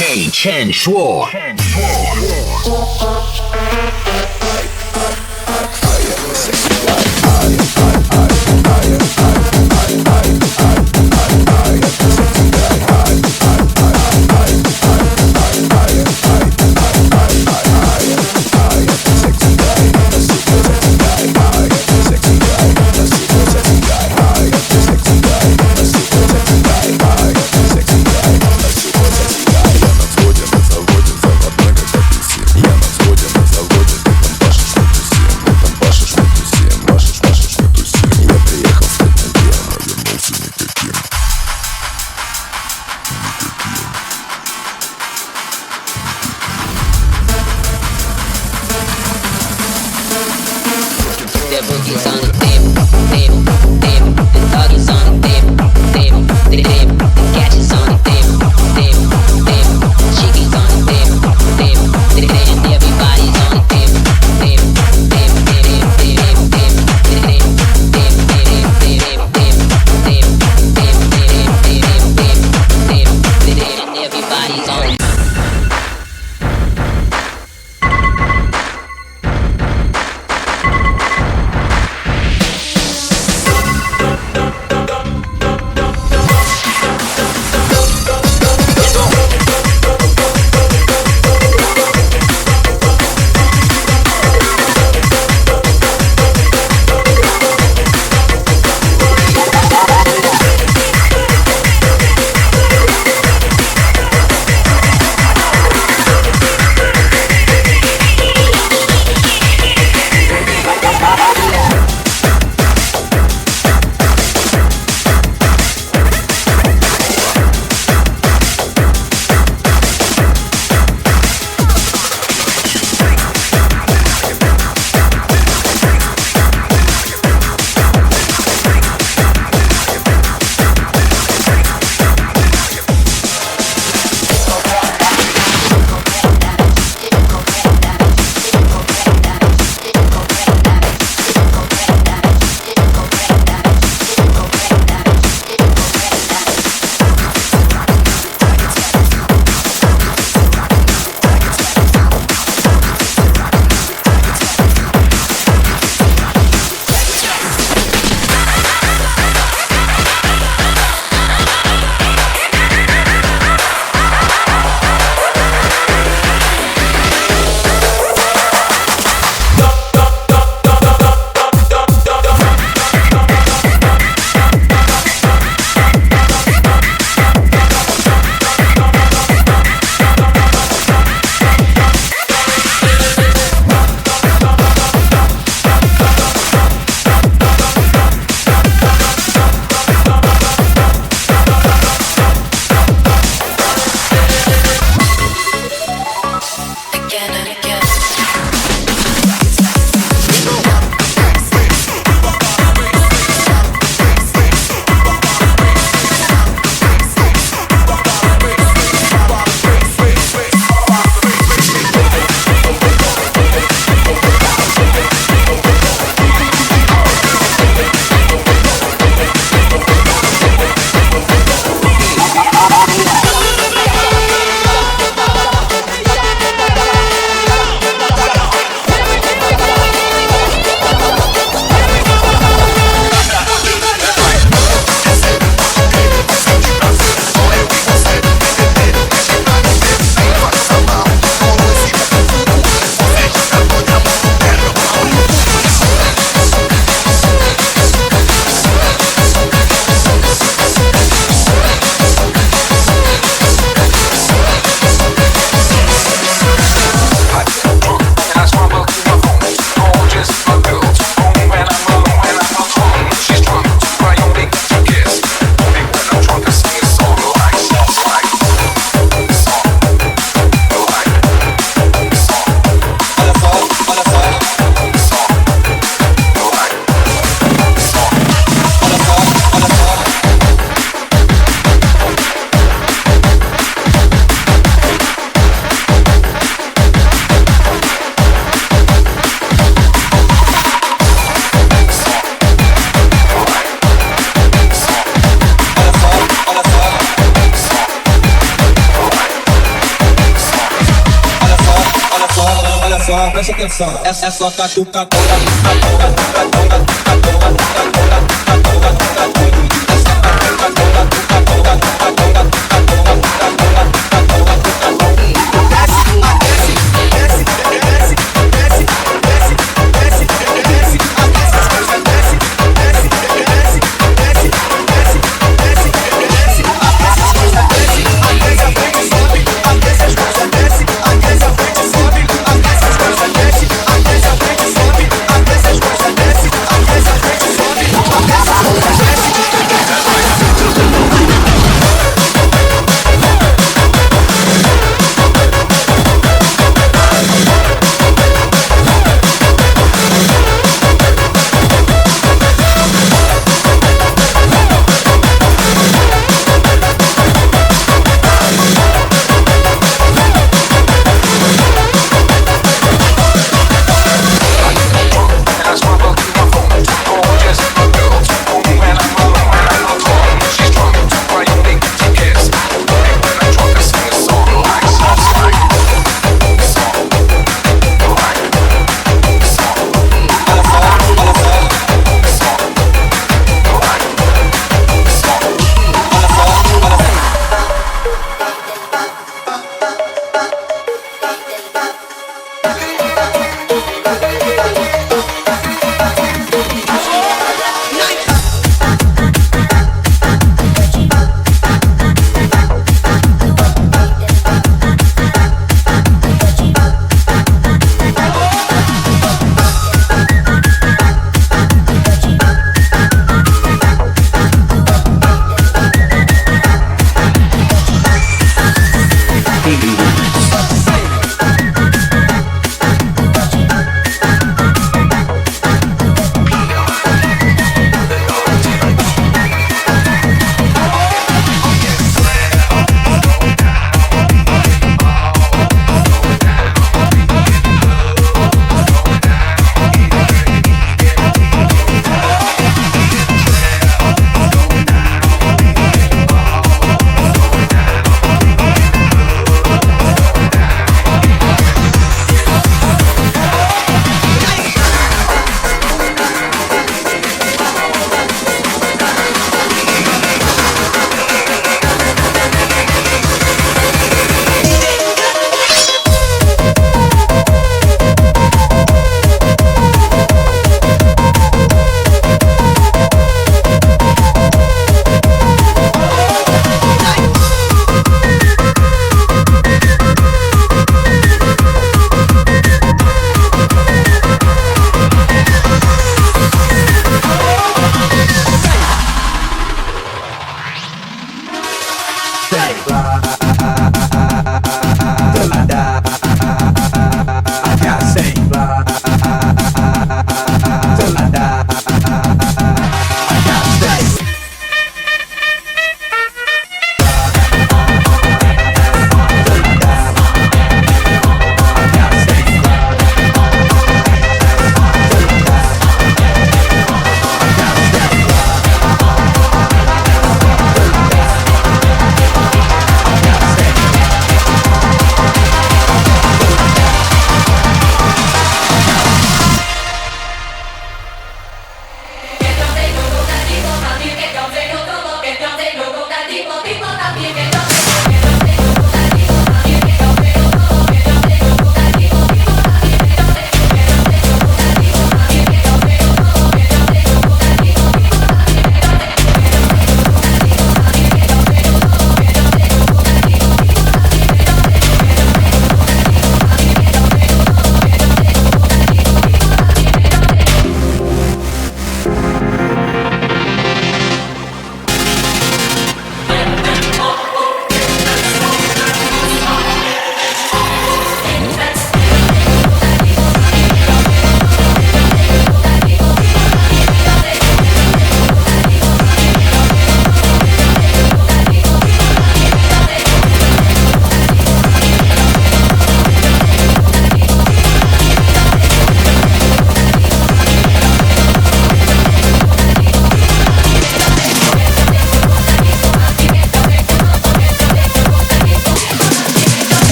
DJ 陈硕。só, presta atenção. Essa é só catuca.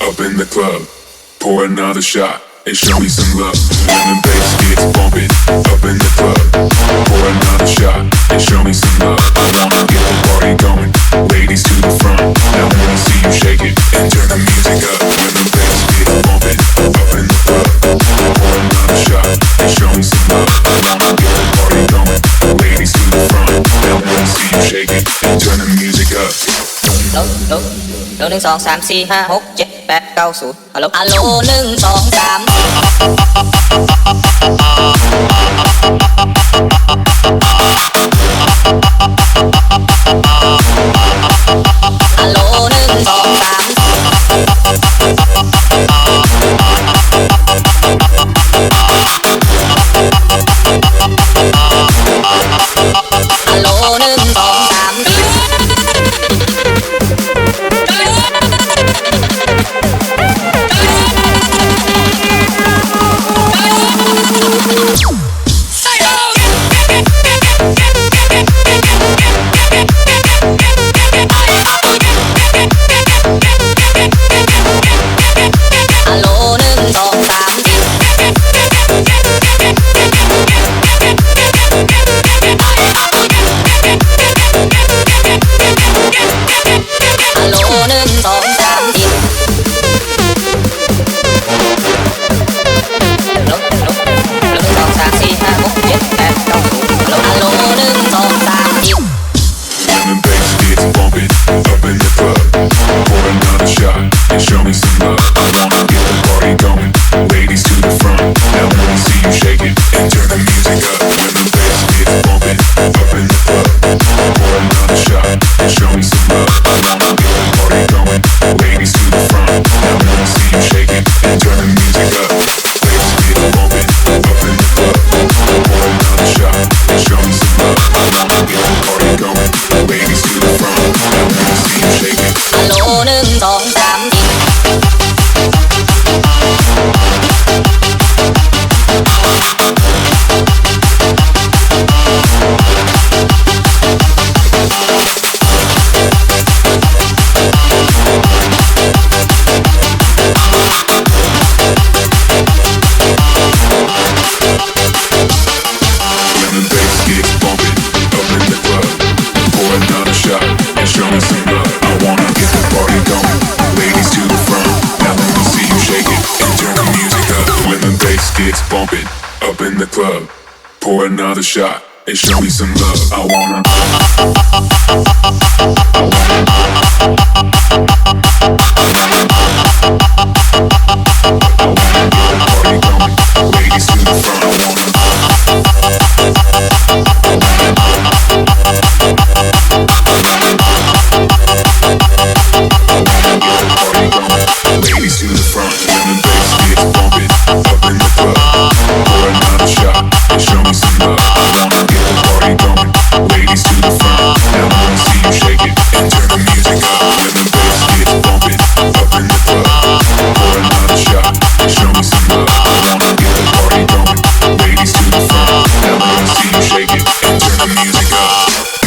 up in the club. Pour another shot and show me some love. When the bass gets bumping up in the club. Pour another shot and show me some love. I wanna get the party going. Ladies to the front. Now let me see you shake it and turn the music up. When the bass gets bumping up in the club. Pour another shot and show me some love. I wanna get the party going. Ladies to the front. Now let me see you shake it and turn the music up. 1 2 3 4 5 6 7 8 9 0 ฮัลโหลฮัลโหล1 2 3ฮัลโหล1 2 3ฮัลโหล1 2 3Bumping up in the club. Pour another shot and show me some love. I wanna get the party going. Ladies to the front. I wanna ladies to the front. When the bass gets bumping up in the club. Pour another shot and show me some love. I wanna get the party going. Ladies to the front. Now let me see you shake it and turn the music up. When the bass gets bumping up in the club. Pour another shot and show me some love. I wanna get the party going. Ladies to the front. Now let me see you shake it and turn the music up.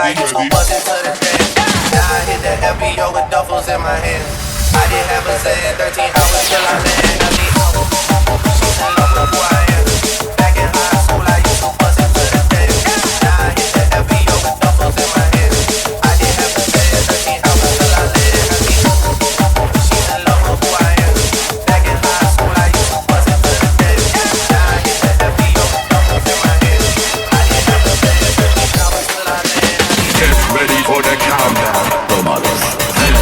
I used to bust it to the dance. Now I hit the FBO with duffels in my hands. I did have a set 13 hours till I land. I need she's in love with who I am. Back in high school, I used to bust it to the dance. Now I hit the FBO with duffels in my hands. I did have a set 13 hours till I land. I need she's in love with who I am. Back in high school, I used to bust it to the dance. Now I hit the FBO with duffels in my hands. I did have a set 13 hours till I land. Get ready for the countdown. Come on. 10,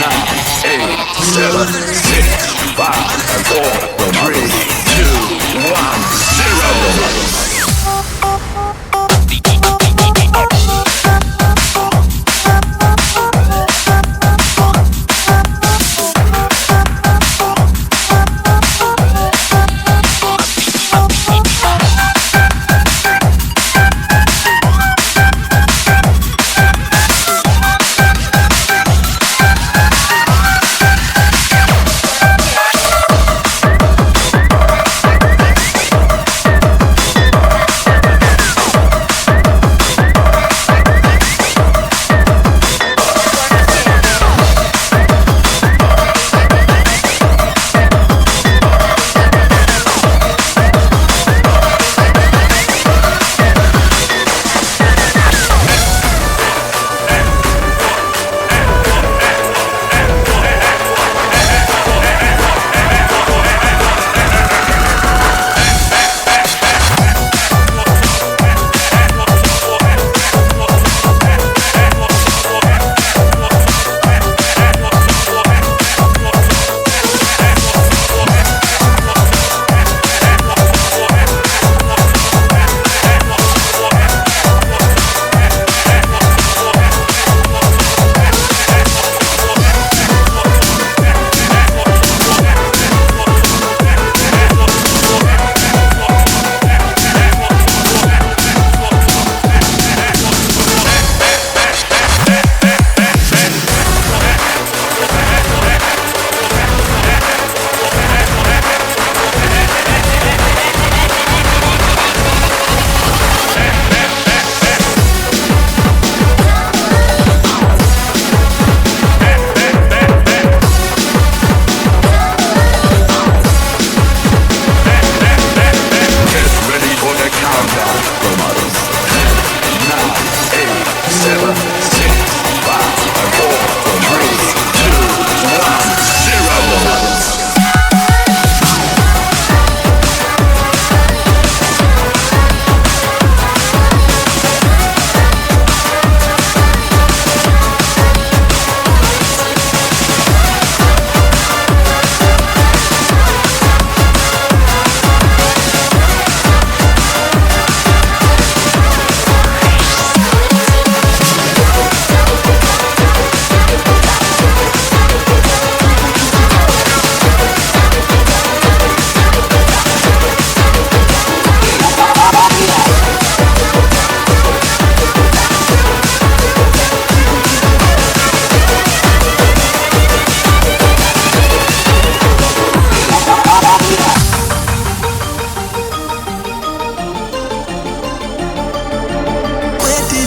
9, 8, 7, 6, 5, 4, 3, 2, 1, 0.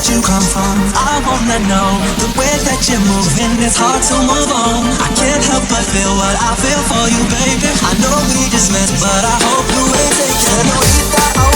you come from. I wanna know the way that you're moving. It's hard to move on. I can't help but feel what I feel for you, baby. I know we just met, but I hope you ain't taking no.